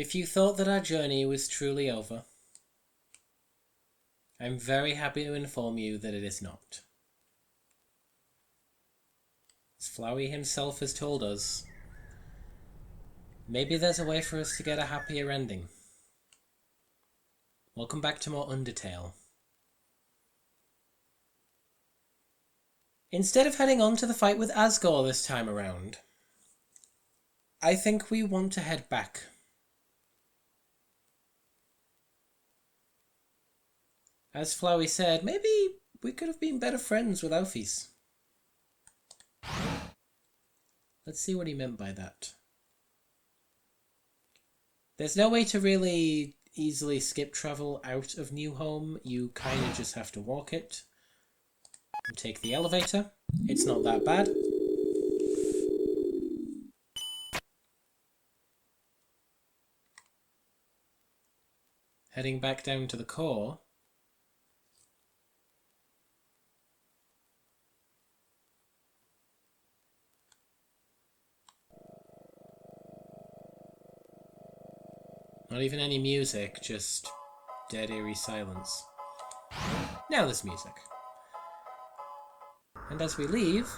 If you thought that our journey was truly over, I'm very happy to inform you that it is not. As Flowey himself has told us, maybe there's a way for us to get a happier ending. Welcome back to more Undertale. Instead of heading on to the fight with Asgore this time around, I think we want to head back. As Flowey said, maybe we could have been better friends with Alphys. Let's see what he meant by that. There's no way to really easily skip travel out of New Home. You kind of just have to walk it. And take the elevator. It's not that bad. Heading back down to the core. Not even any music, just dead eerie silence. Now there's music. And as we leave...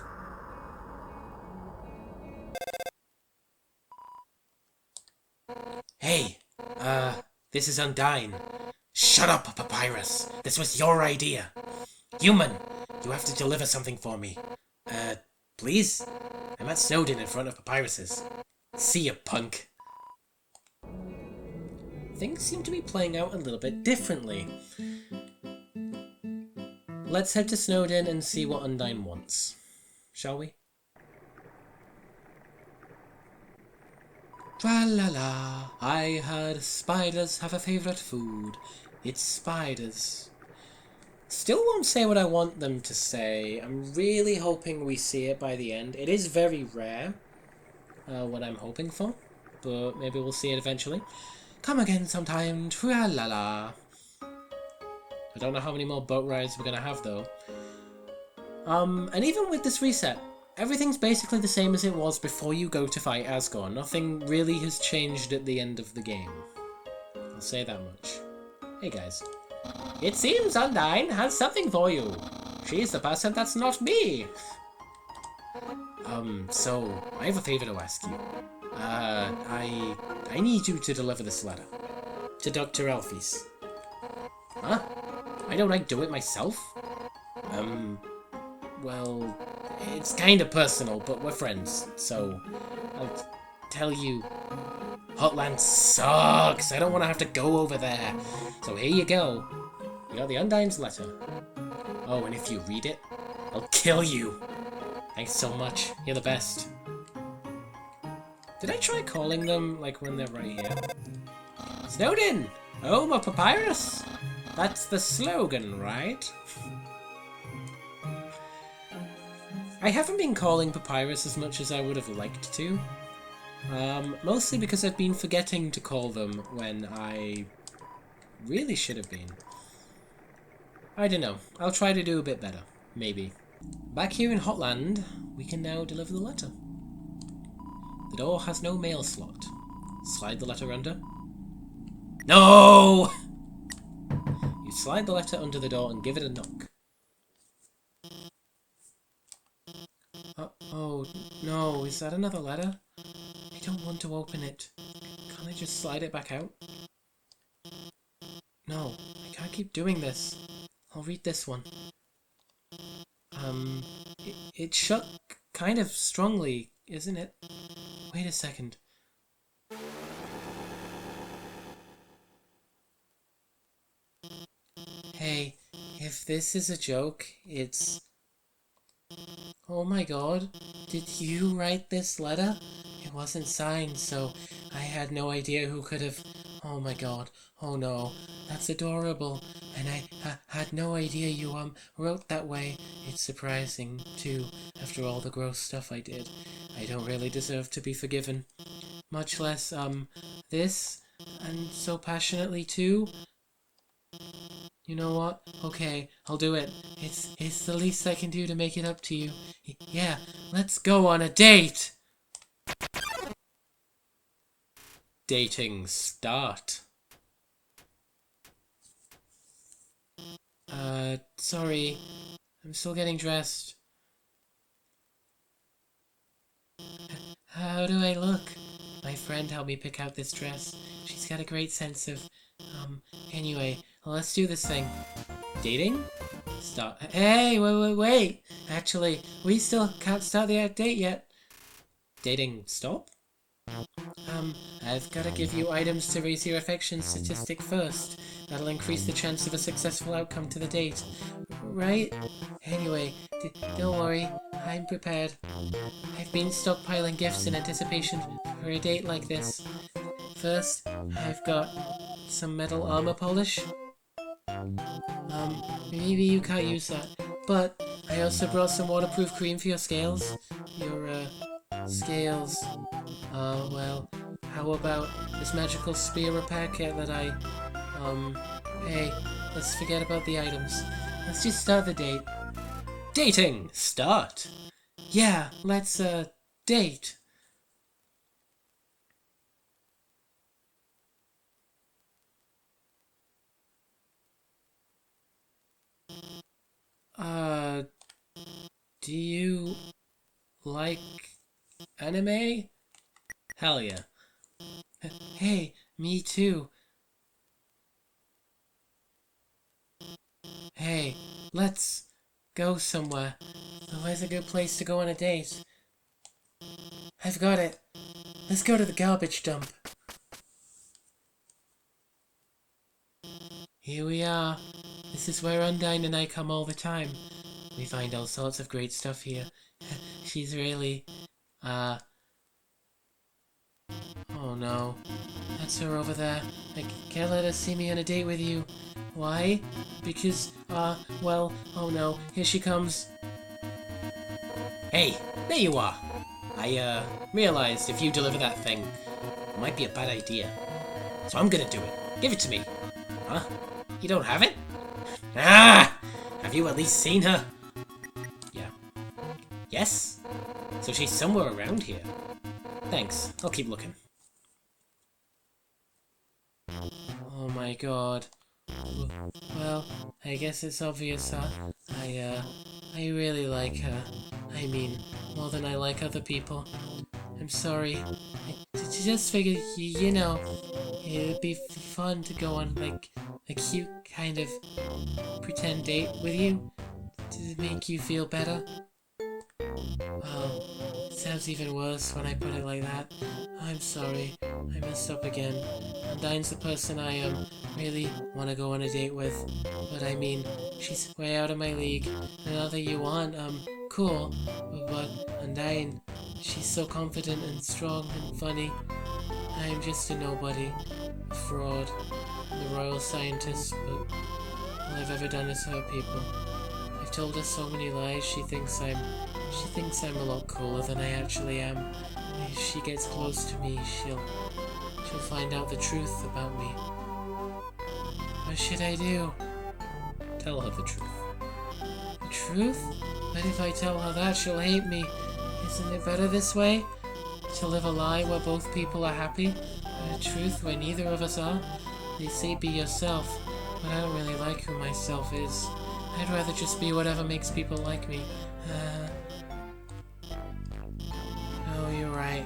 Hey! This is Undyne. Shut up, Papyrus! This was your idea! Human! You have to deliver something for me. Please? I'm at Snowdin in front of Papyrus's. See ya, punk! Things seem to be playing out a little bit differently. Let's head to Snowdin and see what Undyne wants. Shall we? Tra-la-la, I heard spiders have a favourite food. It's spiders. Still won't say what I want them to say. I'm really hoping we see it by the end. It is very rare, what I'm hoping for, but maybe we'll see it eventually. Come again sometime, tra-la-la. I don't know how many more boat rides we're going to have, though. And even with this reset, everything's basically the same as it was before you go to fight Asgore. Nothing really has changed at the end of the game. I'll say that much. Hey, guys. It seems Undyne has something for you. She's the person that's not me. So, I have a favour to ask you. I need you to deliver this letter. To Dr. Alphys. Huh? Why don't I do it myself? Well, it's kinda personal, but we're friends, so I'll tell you. Hotland sucks! I don't want to have to go over there. So here you go. You got the Undyne's letter. Oh, and if you read it, I'll kill you. Thanks so much. You're the best. Did I try calling them, like, when they're right here? Snowdin! Home of Papyrus! That's the slogan, right? I haven't been calling Papyrus as much as I would have liked to. Mostly because I've been forgetting to call them when I really should have been. I don't know. I'll try to do a bit better. Maybe. Back here in Hotland, we can now deliver the letter. The door has no mail slot. Slide the letter under. No! You slide the letter under the door and give it a knock. Oh, no, is that another letter? I don't want to open it. Can't I just slide it back out? No, I can't keep doing this. I'll read this one. It's shut kind of strongly, isn't it? Wait a second. Hey, if this is a joke, it's... Oh my god, did you write this letter? It wasn't signed, so I had no idea who could have... Oh my god, oh no, that's adorable. And I had no idea you wrote that way. It's surprising, too, after all the gross stuff I did. I don't really deserve to be forgiven. Much less, this, and so passionately, too. You know what? Okay, I'll do it. It's the least I can do to make it up to you. Yeah, let's go on a date! Dating start. Sorry. I'm still getting dressed. How do I look? My friend helped me pick out this dress. She's got a great sense of, anyway, let's do this thing. Dating? Start. Hey, wait. Actually, we still can't start the date yet. Dating stop? I've gotta give you items to raise your affection statistic first. That'll increase the chance of a successful outcome to the date. Right? Anyway, don't worry, I'm prepared. I've been stockpiling gifts in anticipation for a date like this. First, I've got some metal armor polish. Maybe you can't use that. But I also brought some waterproof cream for your scales. Your, scales. Well, how about this magical spear repair kit that hey, let's forget about the items. Let's just start the date. Dating! Start! Yeah, let's, date. Do you like anime? Hell yeah. Hey, me too. Hey, let's go somewhere. Where's a good place to go on a date? I've got it. Let's go to the garbage dump. Here we are. This is where Undyne and I come all the time. We find all sorts of great stuff here. She's really, oh no. That's her over there. I can't let her see me on a date with you. Why? Because, well, oh no, here she comes. Hey, there you are. I, realized if you deliver that thing, it might be a bad idea. So I'm gonna do it. Give it to me. Huh? You don't have it? Ah! Have you at least seen her? Yeah. Yes? So she's somewhere around here. Thanks. I'll keep looking. Oh my god. Well, I guess it's obvious, huh? I really like her. I mean, more than I like other people. I'm sorry. I just figured, you know, it'd be fun to go on, like, a cute kind of pretend date with you to make you feel better. Well, it sounds even worse when I put it like that. I'm sorry. I messed up again. Undyne's the person I, really want to go on a date with. But I mean, she's way out of my league. And now that you want, cool. But Undyne, she's so confident and strong and funny. I am just a nobody. A fraud. The royal scientist, but all I've ever done is hurt people. I've told her so many lies, she thinks I'm a lot cooler than I actually am. If she gets close to me, she'll find out the truth about me. What should I do? Tell her the truth. The truth? But if I tell her that, she'll hate me. Isn't it better this way? To live a lie where both people are happy, and a truth where neither of us are? They say be yourself, but I don't really like who myself is. I'd rather just be whatever makes people like me. Oh, you're right.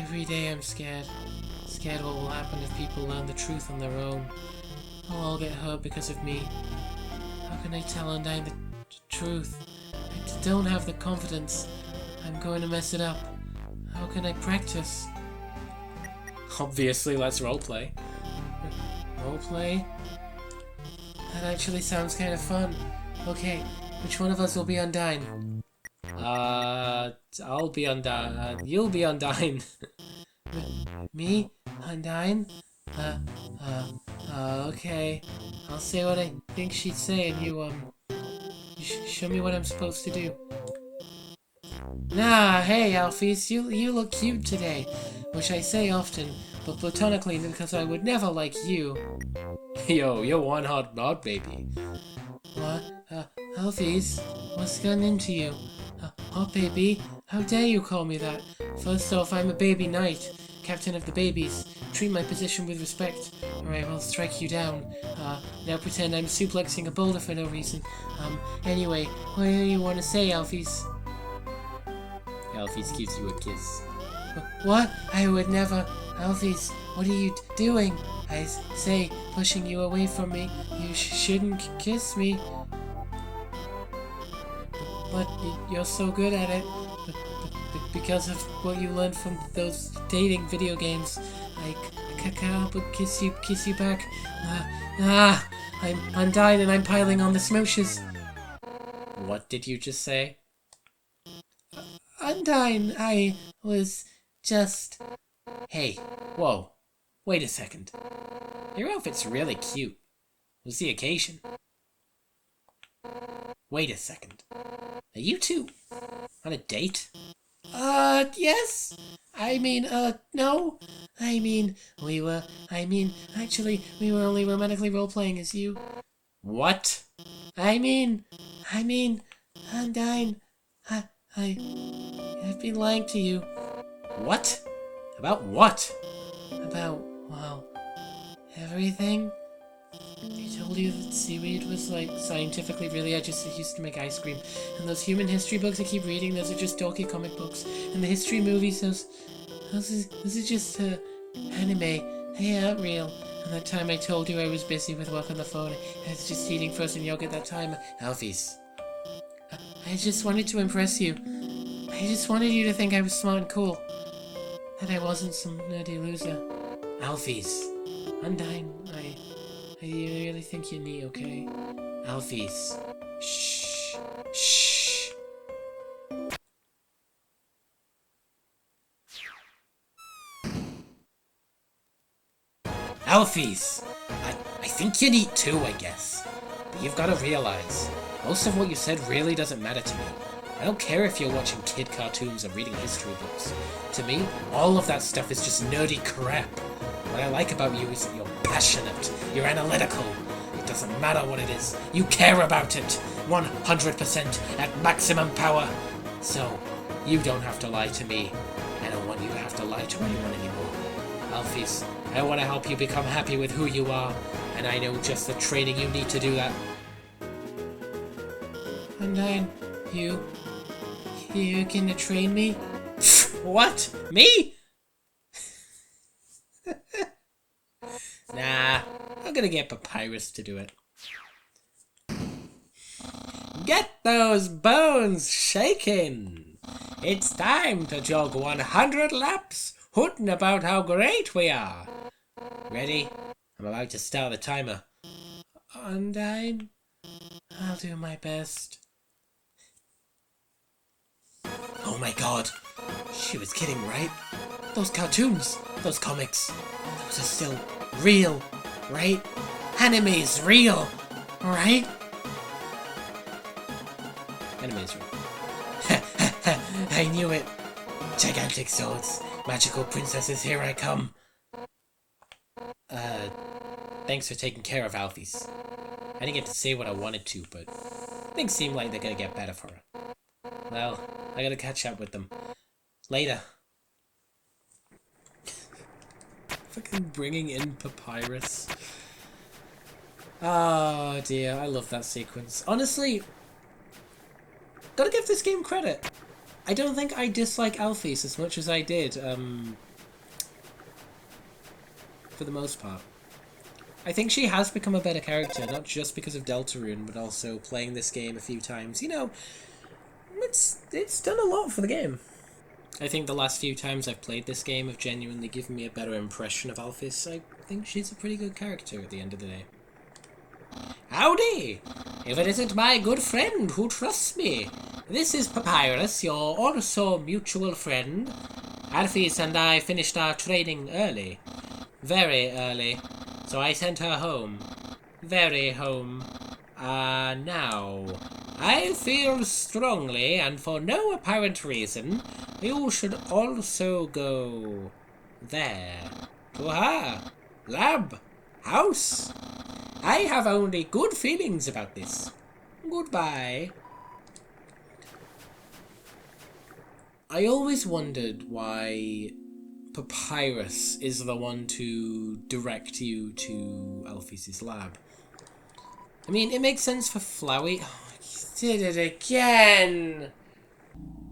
Every day I'm scared. Scared what will happen if people learn the truth on their own. They'll all get hurt because of me. How can I tell Undyne the truth? I don't have the confidence. I'm going to mess it up. How can I practice? Obviously, let's roleplay. Roleplay? That actually sounds kind of fun. Okay, which one of us will be Undyne? I'll be Undyne. You'll be Undyne. Me? Undyne? Okay. I'll say what I think she'd say and you show me what I'm supposed to do. Nah, hey, Alphys, you look cute today. Which I say often, but platonically because I would never like you. Yo, you're one hot bod, baby. What? Alphys, what's gotten into you? Hot baby? How dare you call me that? First off, I'm a baby knight. captain of the babies. Treat my position with respect, or I will strike you down. Now pretend I'm suplexing a boulder for no reason. Anyway, what do you want to say, Alphys? Alphys gives you a kiss. What? I would never. Alphys, what are you doing? I say, pushing you away from me. You shouldn't kiss me. But you're so good at it. Because of what you learned from those dating video games. I can't help but kiss you back. I'm dying and I'm piling on the smooches. What did you just say? Undyne, I was just... Hey, whoa, wait a second. Your outfit's really cute. What's the occasion? Wait a second. Are you two on a date? Yes. No. Actually, we were only romantically role-playing as you. What? Undyne, I've been lying to you. What? About what? About, well, everything. I told you that seaweed was, like, scientifically really, I just used to make ice cream. And those human history books I keep reading, those are just dorky comic books. And the history movies, those are just, anime. They aren't real. And that time I told you I was busy with work on the phone, I was just eating frozen yogurt that time. Alphys. I just wanted to impress you. I just wanted you to think I was smart and cool. That I wasn't some nerdy loser. Alphys. Undyne, I really think you're neat, okay? Alphys. Shh. Shh. Alphys! I think you're neat too, I guess. But you've got to realize, most of what you said really doesn't matter to me. I don't care if you're watching kid cartoons or reading history books. To me, all of that stuff is just nerdy crap. What I like about you is that you're passionate, you're analytical. It doesn't matter what it is, you care about it, 100% at maximum power. So, you don't have to lie to me. I don't want you to have to lie to anyone anymore. Alphys, I want to help you become happy with who you are, and I know just the training you need to do that. Undyne, you gonna train me? What? Me? Nah, I'm gonna get Papyrus to do it. Get those bones shaking! It's time to jog 100 laps, hooting about how great we are. Ready? I'm about to start the timer. Undyne, I'll do my best. Oh my god, she was kidding, right? Those cartoons, those comics, those are still real, right? Anime's real, right? Anime's real. I knew it. Gigantic swords, magical princesses, here I come. Thanks for taking care of Alphys. I didn't get to say what I wanted to, but things seem like they're gonna get better for her. Well, I gotta catch up with them. Later. Fucking bringing in Papyrus. Oh dear, I love that sequence. Honestly, gotta give this game credit. I don't think I dislike Alphys as much as I did, for the most part. I think she has become a better character, not just because of Deltarune, but also playing this game a few times. You know, it's done a lot for the game. I think the last few times I've played this game have genuinely given me a better impression of Alphys. I think she's a pretty good character at the end of the day. Howdy! If it isn't my good friend who trusts me. This is Papyrus, your also mutual friend. Alphys and I finished our training early. Very early. So I sent her home. Very home. Now, I feel strongly, and for no apparent reason, you should also go there. To her. Lab. House. I have only good feelings about this. Goodbye. I always wondered why Papyrus is the one to direct you to Alphys' lab. I mean, it makes sense for Flowey. Oh, I did it again!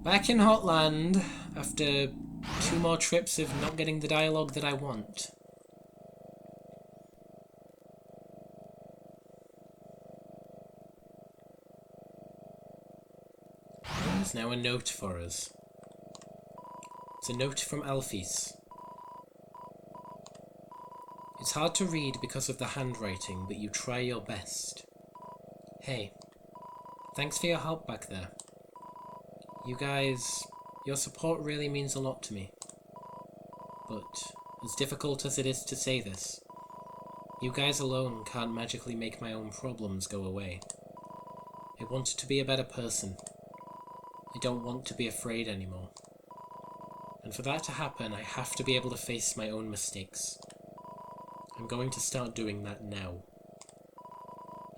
Back in Hotland, after 2 more trips of not getting the dialogue that I want. There's now a note for us. It's a note from Alphys. It's hard to read because of the handwriting, but you try your best. Hey, thanks for your help back there. You guys, your support really means a lot to me. But, as difficult as it is to say this, you guys alone can't magically make my own problems go away. I want to be a better person. I don't want to be afraid anymore. And for that to happen, I have to be able to face my own mistakes. I'm going to start doing that now.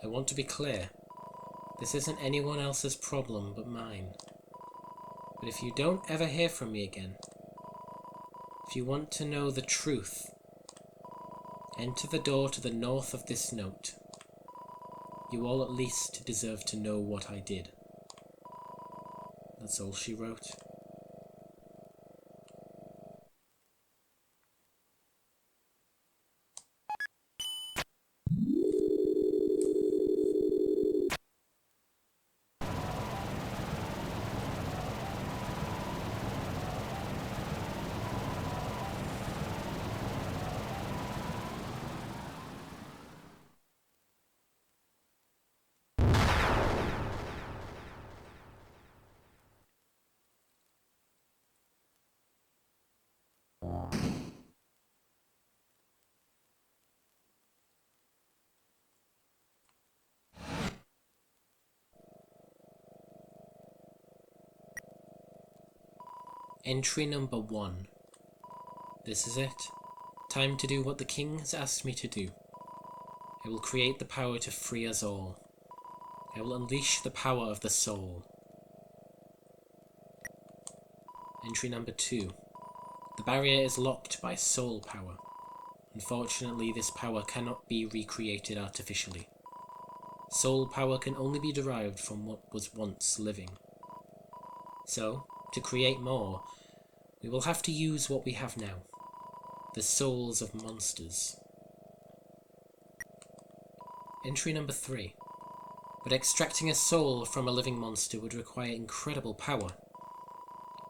I want to be clear. This isn't anyone else's problem but mine. But if you don't ever hear from me again, if you want to know the truth, enter the door to the north of this note. You all at least deserve to know what I did. That's all she wrote. Entry number 1. This is it. Time to do what the king has asked me to do. I will create the power to free us all. I will unleash the power of the soul. Entry number 2. The barrier is locked by soul power. Unfortunately, this power cannot be recreated artificially. Soul power can only be derived from what was once living. So, to create more, we will have to use what we have now. The souls of monsters. Entry number 3. But extracting a soul from a living monster would require incredible power.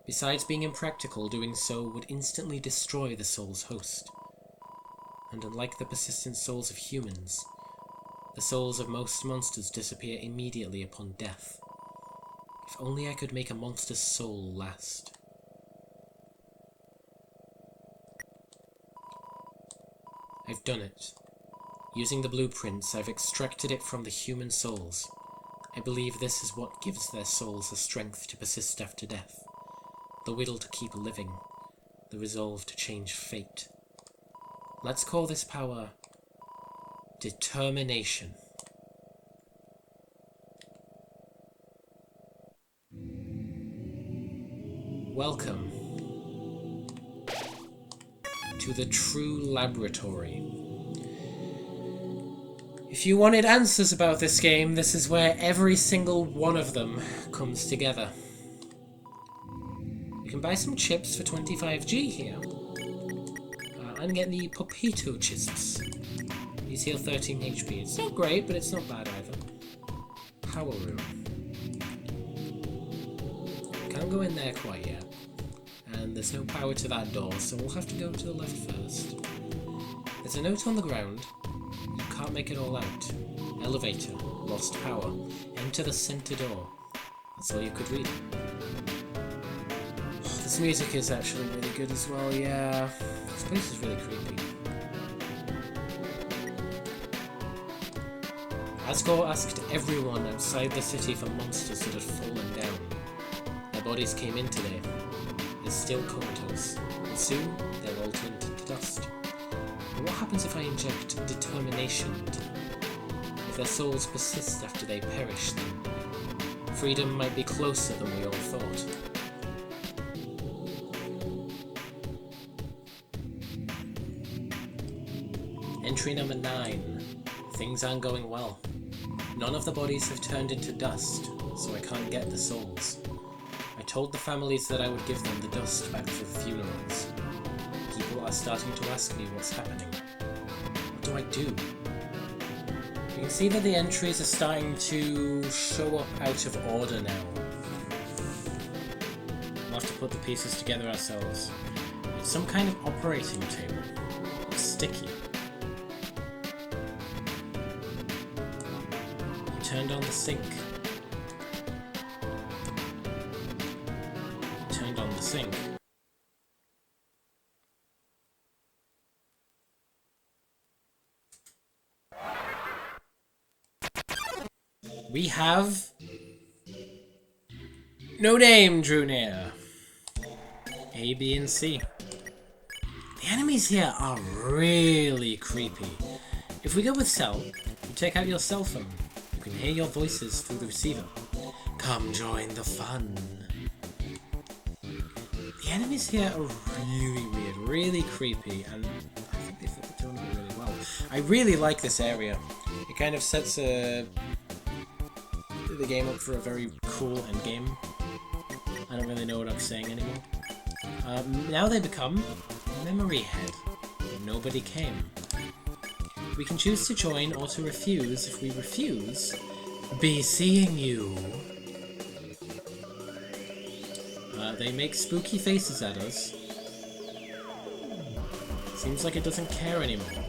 Besides being impractical, doing so would instantly destroy the soul's host. And unlike the persistent souls of humans, the souls of most monsters disappear immediately upon death. If only I could make a monster's soul last. I've done it. Using the blueprints, I've extracted it from the human souls. I believe this is what gives their souls the strength to persist after death, the will to keep living, the resolve to change fate. Let's call this power determination. Welcome to the true laboratory. If you wanted answers about this game, this is where every single one of them comes together. You can buy some chips for 25G here. And get the Popito chips. These heal 13 HP. It's not great, but it's not bad either. Power room. Can't go in there quite yet. And there's no power to that door, so we'll have to go to the left first. There's a note on the ground. You can't make it all out. Elevator. Lost power. Enter the center door. That's all you could read. This music is actually really good as well, yeah. This place is really creepy. Asgore asked everyone outside the city for monsters that had fallen down. Their bodies came in today. They're still comatose, and soon they'll all turn to dust. But what happens if I inject determination into them? If their souls persist after they perish, then freedom might be closer than we all thought. Entry number 9. Things aren't going well. None of the bodies have turned into dust, so I can't get the souls. I told the families that I would give them the dust back for the funerals. People are starting to ask me what's happening. What do I do? You can see that the entries are starting to show up out of order now. We'll have to put the pieces together ourselves. It's some kind of operating table. It's sticky. He turned on the sink. He turned on the sink. We have no name drew near. A, B, and C. The enemies here are really creepy. If we go with cell, you take out your cell phone. You can hear your voices through the receiver. Come join the fun. The enemies here are really weird, really creepy, and I think they fit the tone of it really well. I really like this area. It kind of sets the game up for a very cool endgame. I don't really know what I'm saying anymore. Now they become Memory Head. Nobody came. We can choose to join or to refuse. If we refuse, be seeing you. They make spooky faces at us. Seems like it doesn't care anymore.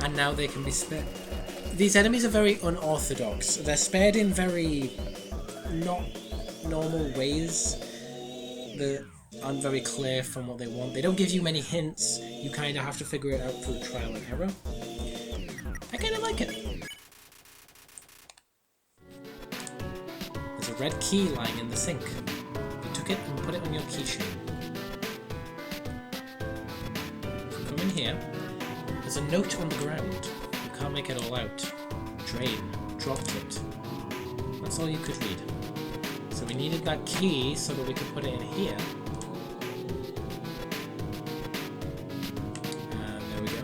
And now they can be spared. These enemies are very unorthodox. They're spared in very not normal ways that aren't very clear from what they want. They don't give you many hints. You kind of have to figure it out through trial and error. I kind of like it. There's a red key lying in the sink. You took it and put it on your keychain. If you come in here, there's a note on the ground. Can't make it all out. Drain. Dropped it. That's all you could read. So we needed that key so that we could put it in here. And there we go.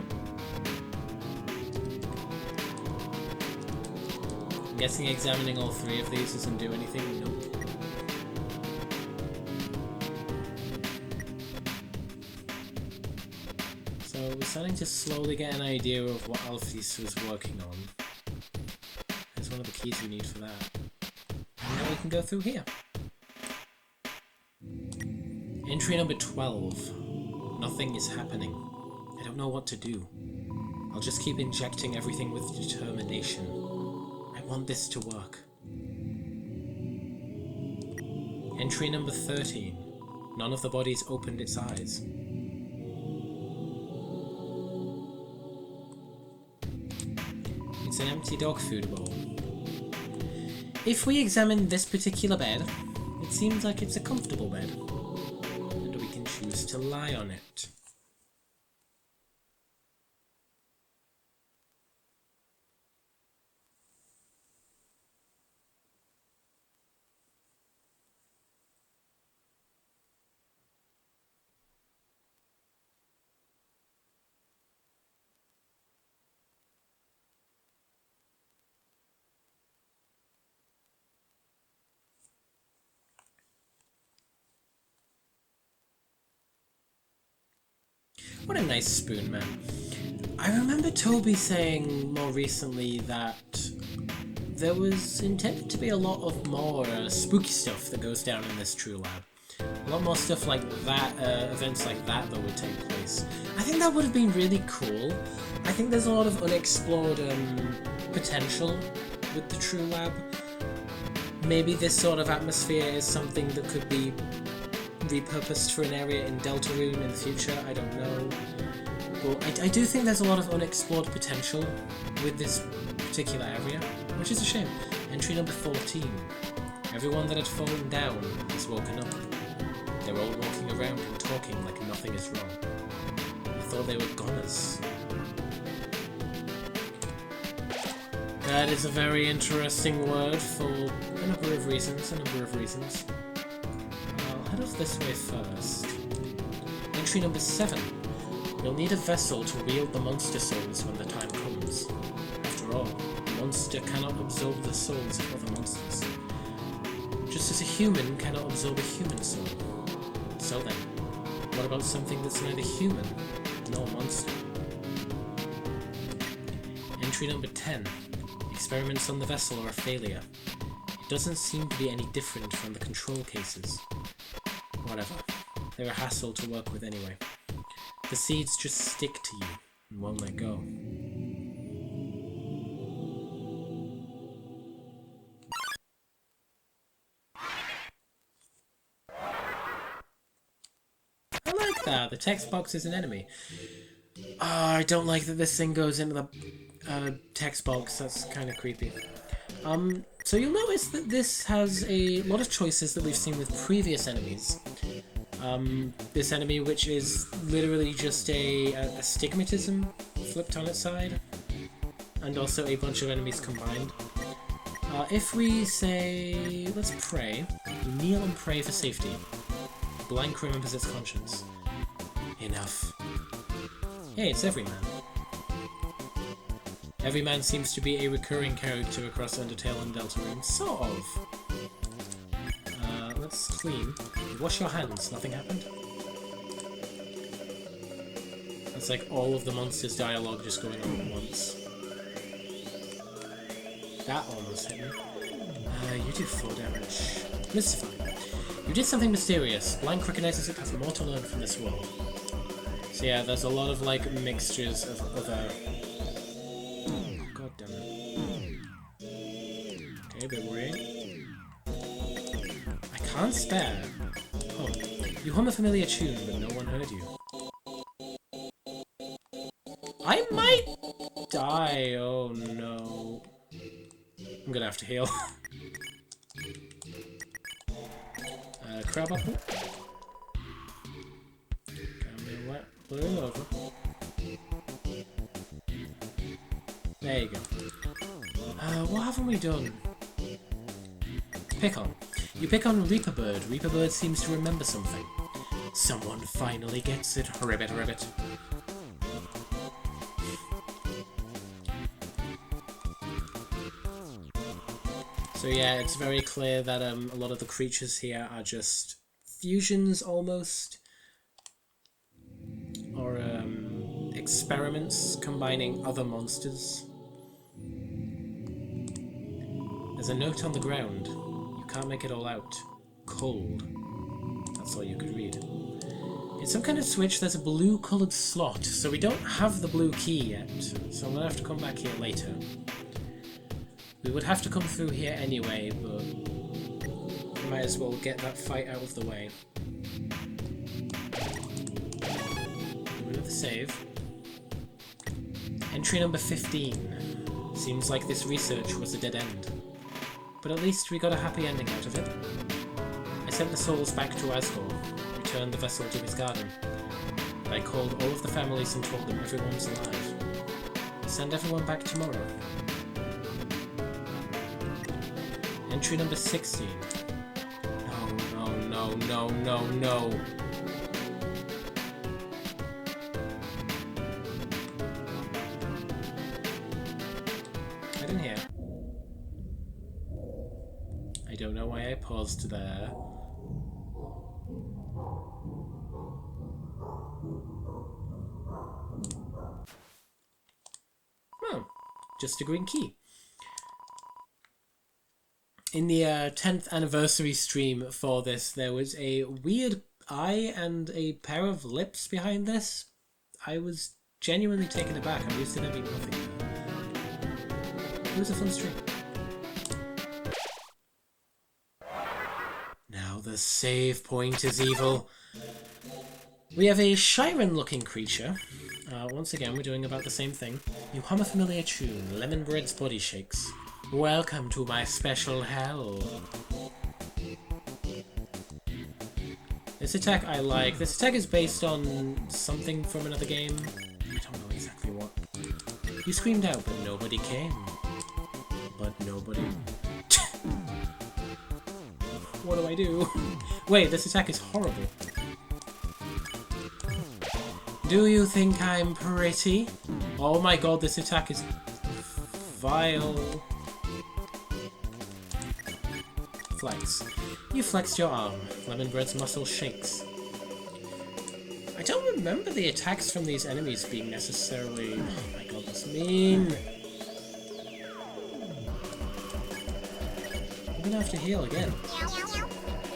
I'm guessing examining all 3 of these doesn't do anything. Nope. So we're starting to slowly get an idea of what Alphys was working on. There's one of the keys we need for that. And now we can go through here. Entry number 12. Nothing is happening. I don't know what to do. I'll just keep injecting everything with determination. I want this to work. Entry number 13. None of the bodies opened its eyes. It's an empty dog food bowl. If we examine this particular bed, it seems like it's a comfortable bed, and we can choose to lie on it. What a nice spoon, man. I remember Toby saying more recently that there was intended to be a lot of more spooky stuff that goes down in this True Lab. A lot more stuff like that, events like that would take place. I think that would have been really cool. I think there's a lot of unexplored potential with the True Lab. Maybe this sort of atmosphere is something that could be repurposed for an area in Deltarune in the future, I don't know. But I do think there's a lot of unexplored potential with this particular area, which is a shame. Entry number 14. Everyone that had fallen down has woken up. They're all walking around and talking like nothing is wrong. I thought they were goners. That is a very interesting word for a number of reasons, I'll head off this way first. Entry number 7. You'll need a vessel to wield the monster souls when the time comes. After all, a monster cannot absorb the souls of other monsters. Just as a human cannot absorb a human soul. So then, what about something that's neither human nor monster? Entry number 10. Experiments on the vessel are a failure. It doesn't seem to be any different from the control cases. Whatever. They're a hassle to work with anyway. The seeds just stick to you and won't let go. I like that. The text box is an enemy. Oh, I don't like that this thing goes into the text box. That's kind of creepy. So you'll notice that this has a lot of choices that we've seen with previous enemies. This enemy, which is literally just a stigmatism flipped on its side, and also a bunch of enemies combined. If we say, let's pray, we kneel and pray for safety. Blank remembers its conscience. Enough. Hey, it's Everyman. Everyman seems to be a recurring character across Undertale and Deltarune, sort of. Let's clean. Wash your hands, nothing happened? That's like all of the monsters' dialogue just going on at once. That almost hit me. You did 4 damage. Mystifying. You did something mysterious. Blank recognizes it has more to learn from this world. So yeah, there's a lot of like mixtures of other... God damn it. Okay, a bit worrying. I can't spare. Oh, you hum a familiar tune, but no one heard you. I might die. Oh no. I'm gonna have to heal. Crab apple. Blue over. There you go. What haven't we done? Pick on. You pick on Reaper Bird. Reaper Bird seems to remember something. Someone finally gets it. Ribbit, ribbit. So yeah, it's very clear that a lot of the creatures here are just fusions almost. Or experiments combining other monsters. There's a note on the ground. You can't make it all out. Cold. That's all you could read. In some kind of switch, there's a blue-coloured slot, so we don't have the blue key yet. So I'm gonna have to come back here later. We would have to come through here anyway, but we might as well get that fight out of the way. Another save. Entry number 15. Seems like this research was a dead end. But at least we got a happy ending out of it. I sent the souls back to Asgore, returned the vessel to his garden. I called all of the families and told them everyone's alive. Send everyone back tomorrow. Entry number 16. No, no, no, no, no. I didn't hear. I don't know why I paused there. Oh, just a green key. In the 10th anniversary stream for this, there was a weird eye and a pair of lips behind this. I was genuinely taken aback. I'm used to there being nothing. It was a fun stream. Now the save point is evil. We have a Shiren-looking creature. Once again, we're doing about the same thing. You hum a familiar tune. Lemon Bread's body shakes. Welcome to my special hell. This attack I like. This attack is based on something from another game. I don't know exactly what. You screamed out, but nobody came. But nobody... What do? Wait, this attack is horrible. Do you think I'm pretty? Oh my god, this attack is vile. Flex. You flexed your arm. Lemon Bread's muscle shakes. I don't remember the attacks from these enemies being necessarily... Oh my god, that's mean! I'm gonna have to heal again.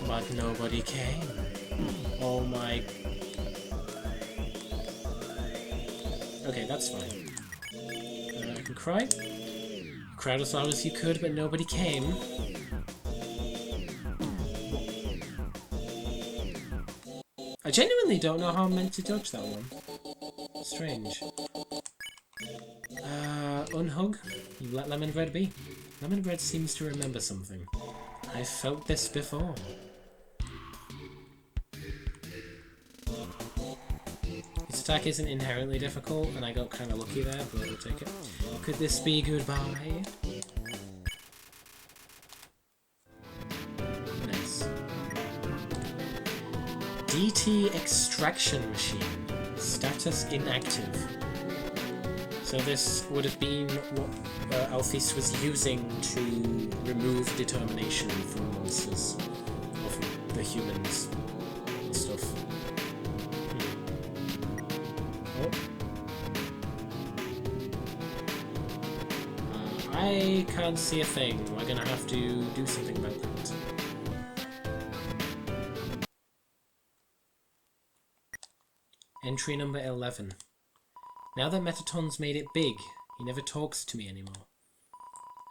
But nobody came. Oh my... Okay, that's fine. I can cry. Cried as loud as you could, but nobody came. I genuinely don't know how I'm meant to dodge that one. Strange. Unhug. You let Lemon Bread be. Lemon Bread seems to remember something. I've felt this before. This attack isn't inherently difficult, and I got kind of lucky there, but we'll take it. Could this be goodbye? Nice. DT Extraction Machine. Status inactive. So this would have been what Alphys was using to remove determination from monsters. Or from the humans and stuff. Oh. I can't see a thing. We're gonna have to do something about that. Entry number 11. Now that Metaton's made it big, he never talks to me anymore.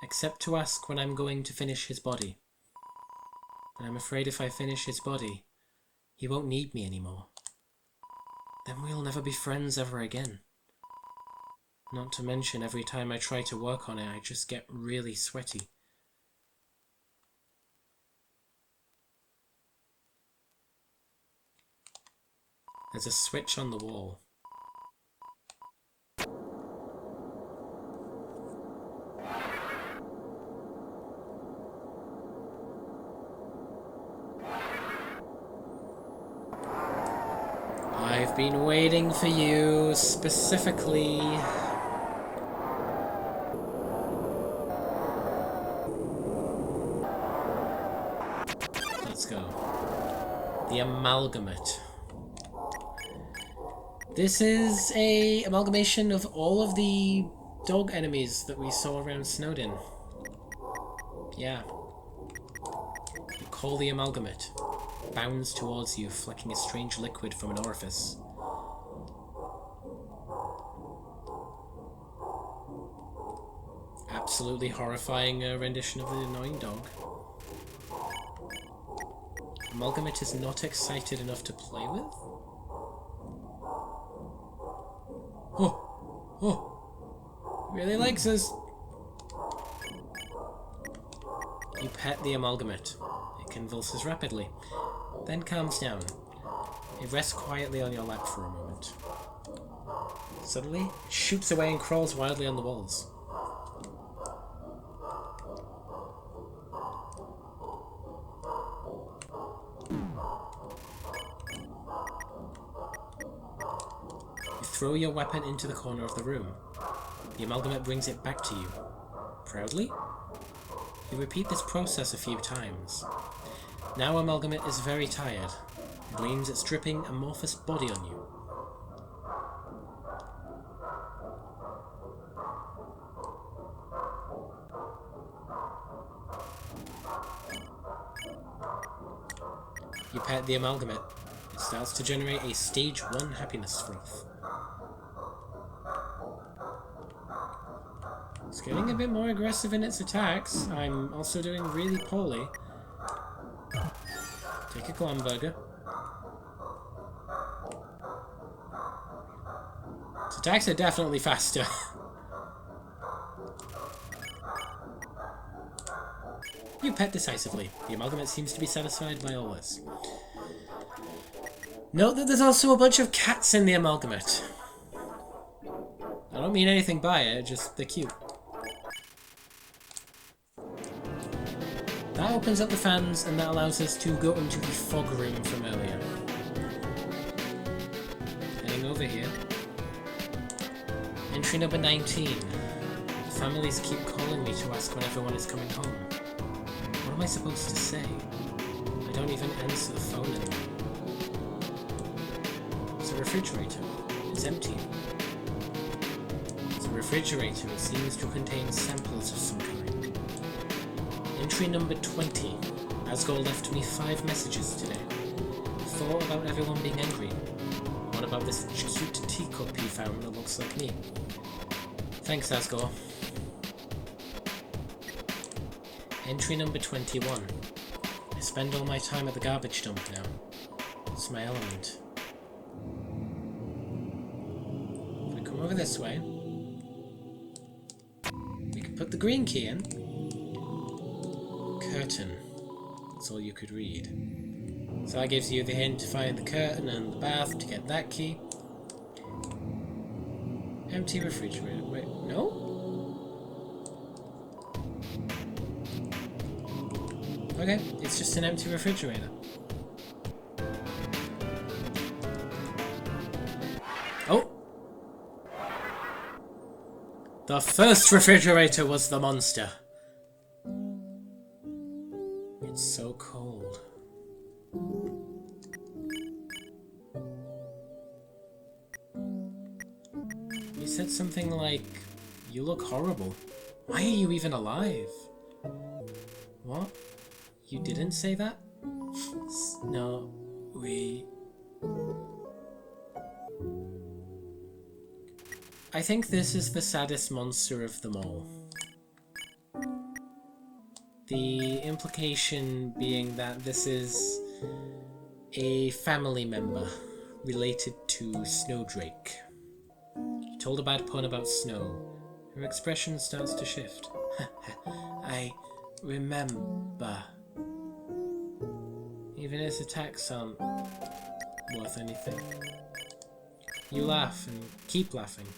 Except to ask when I'm going to finish his body. And I'm afraid if I finish his body, he won't need me anymore. Then we'll never be friends ever again. Not to mention, every time I try to work on it, I just get really sweaty. There's a switch on the wall. I've been waiting for you, specifically. Let's go. The Amalgamate. This is a amalgamation of all of the dog enemies that we saw around Snowdin. Yeah. You call the Amalgamate. Bounds towards you, flecking a strange liquid from an orifice. Absolutely horrifying rendition of the annoying dog. Amalgamate is not excited enough to play with? Oh! Oh! Really likes us! You pet the Amalgamate. It convulses rapidly, then calms down. It rests quietly on your lap for a moment. Suddenly, it shoots away and crawls wildly on the walls. You throw your weapon into the corner of the room. The Amalgamate brings it back to you. Proudly? You repeat this process a few times. Now Amalgamate is very tired. It leans its dripping, amorphous body on you. You pet the Amalgamate. It starts to generate a stage 1 happiness froth. It's getting a bit more aggressive in its attacks. I'm also doing really poorly. Take a Glamburger. Its attacks are definitely faster. You pet decisively. The Amalgamate seems to be satisfied by all this. Note that there's also a bunch of cats in the Amalgamate. I don't mean anything by it, just they're cute. That opens up the fans, and that allows us to go into the fog room from earlier. Heading over over here. Entry number 19. Families keep calling me to ask when everyone is coming home. What am I supposed to say? I don't even answer the phone anymore. It's a refrigerator. It's empty. It's a refrigerator. It seems to contain samples of some kind. Entry number 20. Asgore left me 5 messages today. 4 about everyone being angry. 1 about this cute teacup he found that looks like me. Thanks, Asgore. Entry number 21. I spend all my time at the garbage dump now. It's my element. If we come over this way, we can put the green key in. Curtain. That's all you could read. So that gives you the hint to find the curtain and the bath to get that key. Empty refrigerator. Wait, no? Okay, it's just an empty refrigerator. Oh! The first refrigerator was the monster. It's so cold. You said something like, "You look horrible. Why are you even alive?" What? You didn't say that? No, I think this is the saddest monster of them all. The implication being that this is a family member related to Snowdrake. She told a bad pun about snow. Her expression starts to shift. I remember. Even his attacks aren't worth anything. You laugh and keep laughing.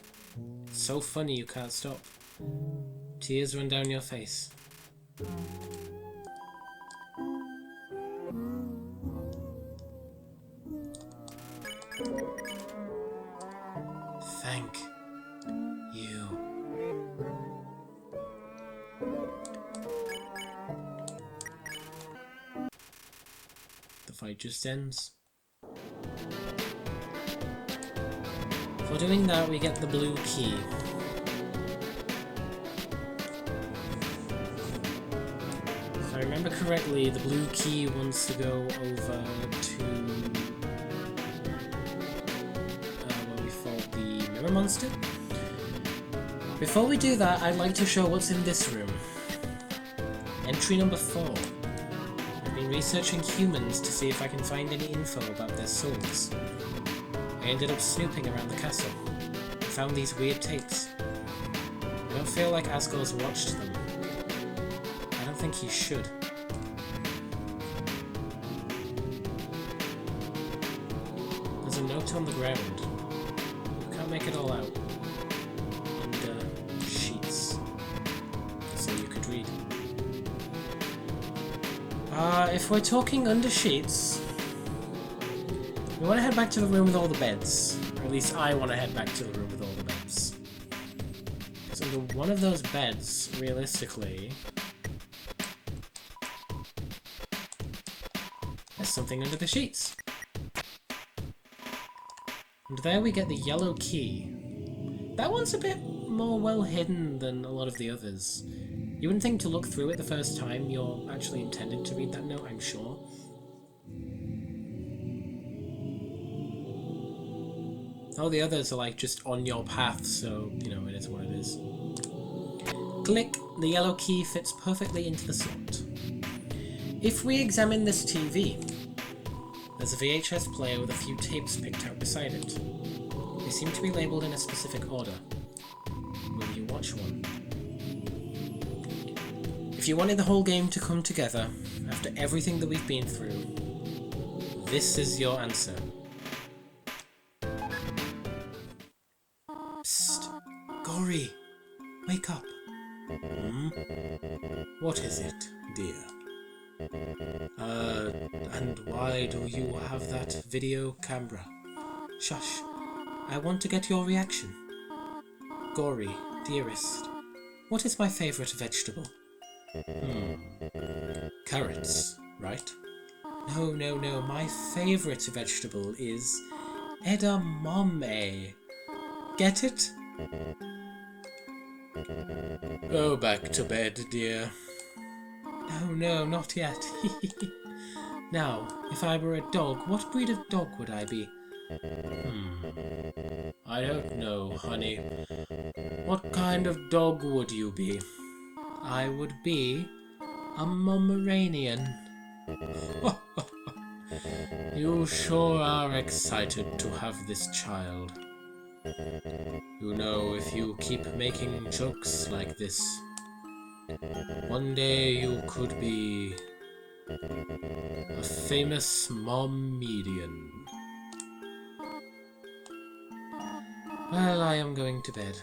It's so funny you can't stop. Tears run down your face. Thank you. The fight just ends. For doing that, we get the blue key. If I remember correctly, the blue key wants to go over to where we fought the mirror monster. Before we do that, I'd like to show what's in this room. Entry number 4. I've been researching humans to see if I can find any info about their souls. I ended up snooping around the castle. I found these weird tapes. I don't feel like Asgore's watched them. I don't think he should. There's a note on the ground. I can't make it all out. Under sheets. So you could read. If we're talking under sheets, we want to head back to the room with all the beds. Or at least I want to head back to the room with all the beds. Because under one of those beds, realistically, there's something under the sheets. And there we get the yellow key. That one's a bit more well hidden than a lot of the others. You wouldn't think to look through it the first time you're actually intended to read that note, I'm sure. All the others are like just on your path, so, you know, it is what it is. Click! The yellow key fits perfectly into the slot. If we examine this TV, there's a VHS player with a few tapes picked out beside it. They seem to be labelled in a specific order. Will you watch one? If you wanted the whole game to come together, after everything that we've been through, this is your answer. Psst! Gory! Wake up! What is it, dear? And why do you have that video camera? Shush! I want to get your reaction. Gory, dearest, what is my favourite vegetable? Carrots, right? No, my favourite vegetable is edamame. Get it? Go back to bed, dear. No, not yet. Now, if I were a dog, what breed of dog would I be? I don't know, honey. What kind of dog would you be? I would be a Pomeranian. You sure are excited to have this child. You know, if you keep making jokes like this, one day you could be a famous momedian. Well, I am going to bed.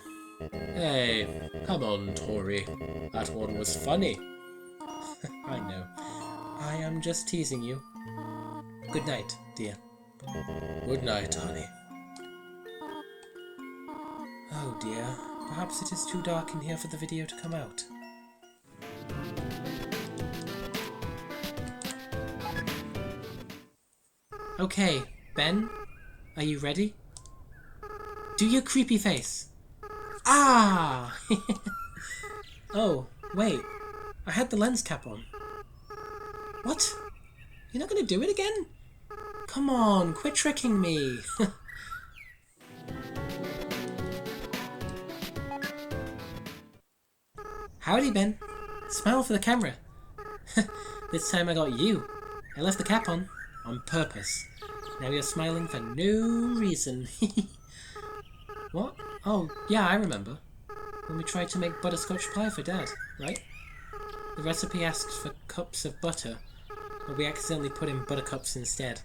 Hey, come on, Tori. That one was funny. I know. I am just teasing you. Good night, dear. Good night, honey. Oh dear. Perhaps it is too dark in here for the video to come out. Okay, Ben, are you ready? Do your creepy face. Ah! Oh, wait. I had the lens cap on. What? You're not gonna do it again? Come on, quit tricking me. Howdy, Ben. Smile for the camera. This time I got you. I left the cap on purpose. Now you're smiling for no reason. What? Oh, yeah, I remember. When we tried to make butterscotch pie for Dad, right? The recipe asked for cups of butter, but we accidentally put in buttercups instead.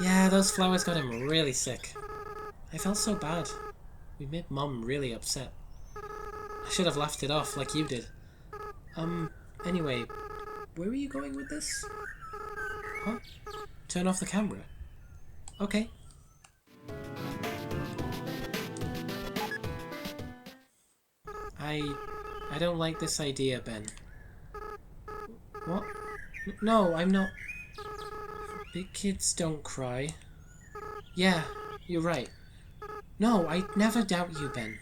Yeah, those flowers got him really sick. I felt so bad. We made Mum really upset. I should have laughed it off like you did. Anyway, where are you going with this? Huh? Turn off the camera. Okay. I don't like this idea, Ben. What? No, I'm not. Big kids don't cry. Yeah, you're right. No, I never doubt you, Ben.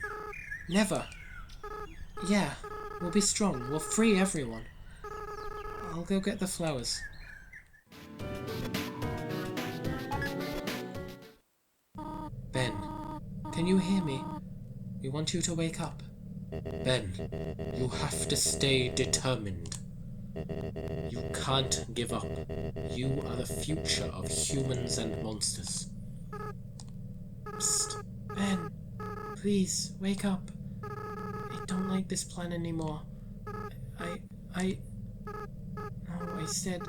Never. Yeah, we'll be strong. We'll free everyone. I'll go get the flowers. Ben, can you hear me? We want you to wake up. Ben, you have to stay determined. You can't give up. You are the future of humans and monsters. Psst. Ben, please, wake up. I don't like this plan anymore. No, I said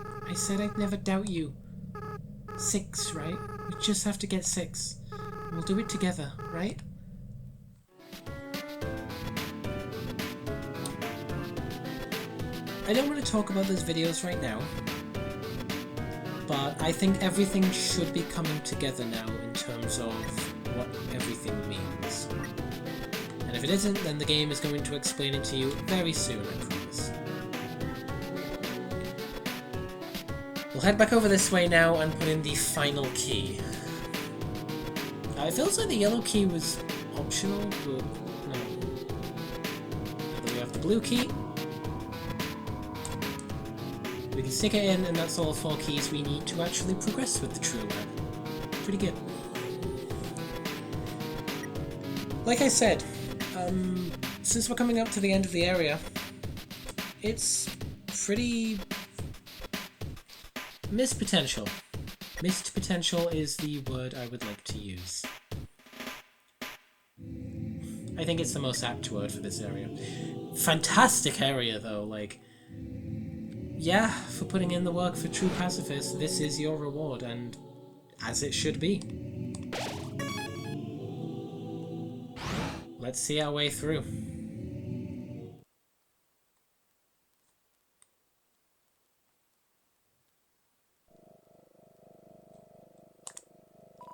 I'd never doubt you. 6, right? We just have to get 6. We'll do it together, right? I don't want to talk about those videos right now, but I think everything should be coming together now in terms of what everything means. And if it isn't, then the game is going to explain it to you very soon, I promise. We'll head back over this way now and put in the final key. It feels like the yellow key was optional, but no. Then we have the blue key. We can stick it in, and that's all 4 keys we need to actually progress with the True Web. Pretty good. Like I said, since we're coming up to the end of the area, it's pretty missed potential. Missed potential is the word I would like to use. I think it's the most apt word for this area. Fantastic area, though, like... Yeah, for putting in the work for True Pacifist, this is your reward, and as it should be. Let's see our way through.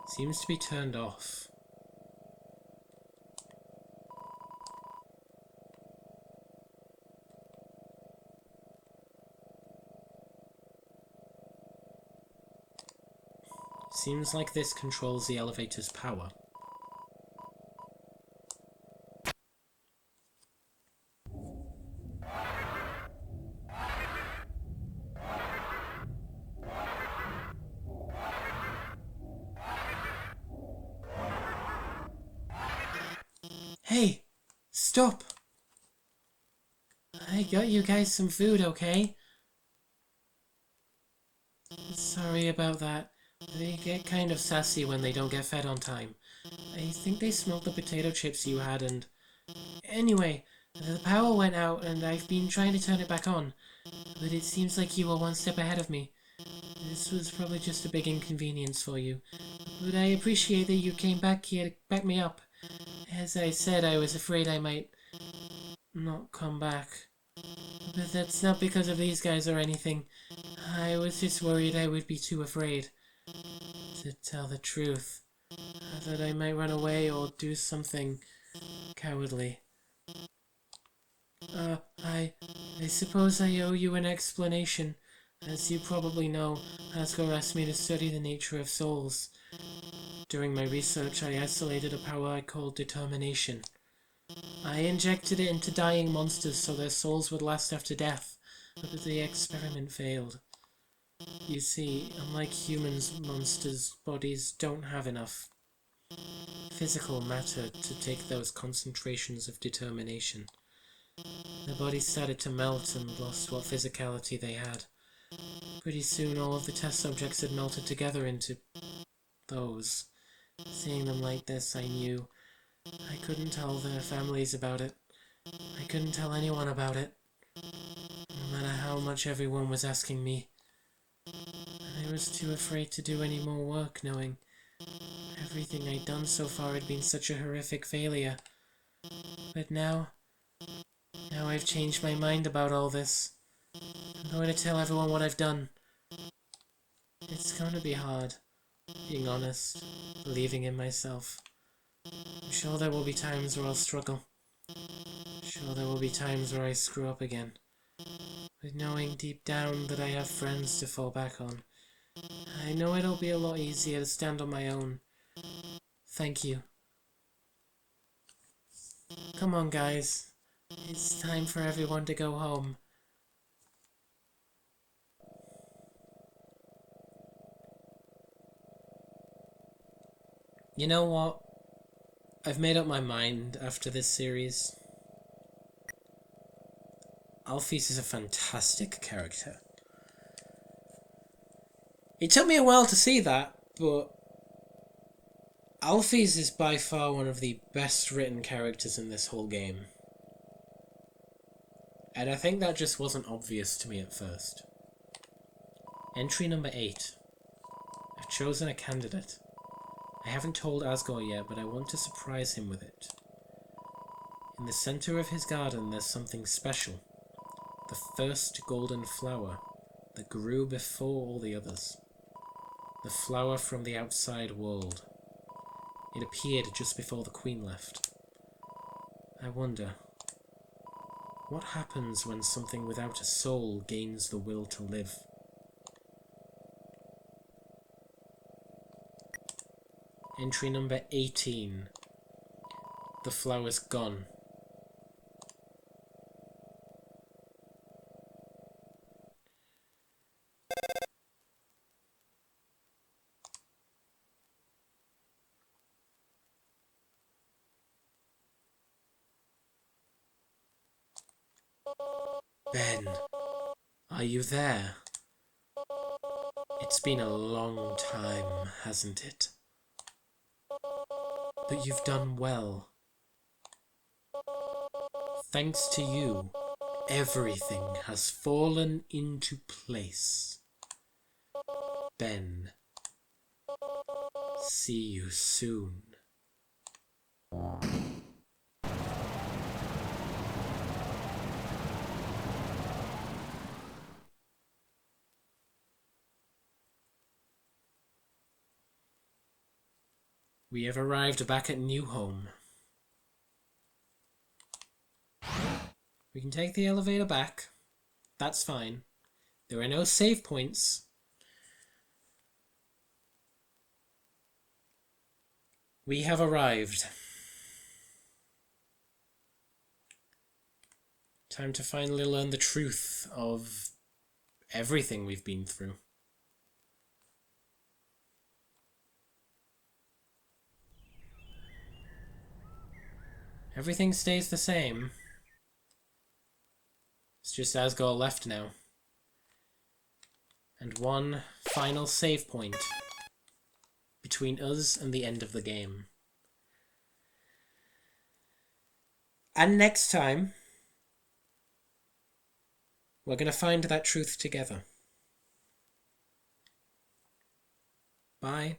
Seems to be turned off. seems like this controls the elevator's power. Hey! Stop! I got you guys some food, okay? Sorry about that. They get kind of sassy when they don't get fed on time. I think they smelled the potato chips you had and... Anyway, the power went out and I've been trying to turn it back on. But it seems like you were one step ahead of me. This was probably just a big inconvenience for you. But I appreciate that you came back here to back me up. As I said, I was afraid I might not come back. But that's not because of these guys or anything. I was just worried I would be too afraid. To tell the truth. That I might run away or do something cowardly. I suppose I owe you an explanation. As you probably know, Asgore asked me to study the nature of souls. During my research, I isolated a power I called determination. I injected it into dying monsters so their souls would last after death, but the experiment failed. You see, unlike humans, monsters' bodies don't have enough physical matter to take those concentrations of determination. Their bodies started to melt and lost what physicality they had. Pretty soon all of the test subjects had melted together into those. Seeing them like this, I knew I couldn't tell their families about it. I couldn't tell anyone about it, no matter how much everyone was asking me. And I was too afraid to do any more work, knowing everything I'd done so far had been such a horrific failure. But now I've changed my mind about all this. I'm going to tell everyone what I've done. It's going to be hard, being honest, believing in myself. I'm sure there will be times where I'll struggle. I'm sure there will be times where I screw up again. But knowing deep down that I have friends to fall back on, I know it'll be a lot easier to stand on my own. Thank you. Come on, guys. It's time for everyone to go home. You know what? I've made up my mind after this series. Alphys is a fantastic character. It took me a while to see that, but Alphys is by far one of the best written characters in this whole game. And I think that just wasn't obvious to me at first. Entry number 8. I've chosen a candidate. I haven't told Asgore yet, but I want to surprise him with it. In the center of his garden there's something special. The first golden flower that grew before all the others. The flower from the outside world. It appeared just before the Queen left. I wonder, what happens when something without a soul gains the will to live? Entry number 18. The flower's gone. Ben, are you there? It's been a long time, hasn't it? But you've done well. Thanks to you, everything has fallen into place. Ben, see you soon. We have arrived back at New Home. We can take the elevator back. That's fine. There are no save points. We have arrived. Time to finally learn the truth of everything we've been through. Everything stays the same. It's just Asgore left now. And one final save point between us and the end of the game. And next time, we're going to find that truth together. Bye.